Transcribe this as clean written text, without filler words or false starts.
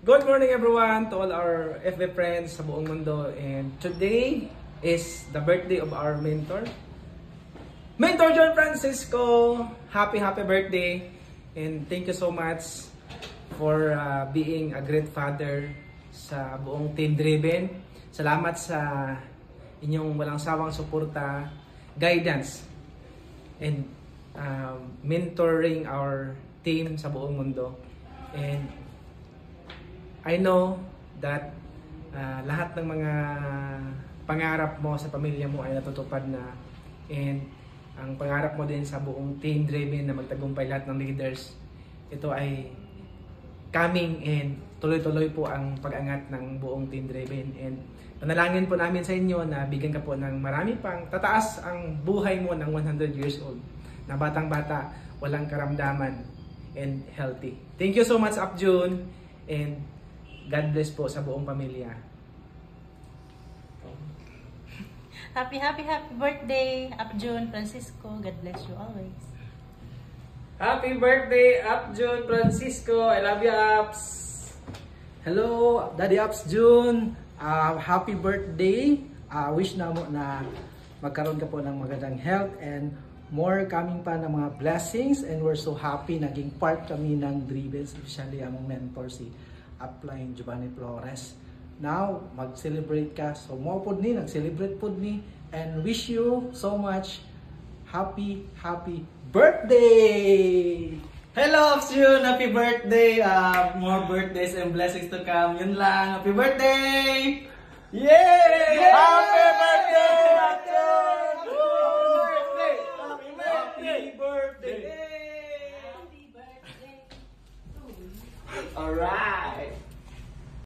Good morning everyone to all our FB friends sa buong mundo, and today is the birthday of our mentor John Francisco. Happy birthday, and thank you so much for being a great father sa buong Team Driven. Salamat sa inyong walang sawang suporta, guidance, and mentoring our team sa buong mundo. And I know that lahat ng mga pangarap mo sa pamilya mo ay natutupad na, and ang pangarap mo din sa buong Team Driven na magtagumpay lahat ng leaders, ito ay coming, and tuloy-tuloy po ang pag-angat ng buong Team Driven. And panalangin po namin sa inyo na bigyan ka po ng marami pang tataas ang buhay mo ng 100 years old, na batang-bata, walang karamdaman, and healthy. Thank you so much, Upjun, and God bless po sa buong pamilya. Happy birthday, Upjun Francisco. God bless you always. Happy birthday, Upjun Francisco. I love you, Ups. Hello, Daddy Ups June. Happy birthday. Wish na mo na magkaroon ka po ng magandang health and more coming pa ng mga blessings, and we're so happy naging part kami ng Driven, especially ang mentor si Upline Giovanni Flores. Now, mag-celebrate ka. So, mo po ni, nag-celebrate po ni, and wish you so much happy birthday! Hello, Upjun! Happy birthday! More birthdays and blessings to come. Yun lang. Happy birthday! Yay! Happy birthday! Happy birthday! Happy birthday! Alright!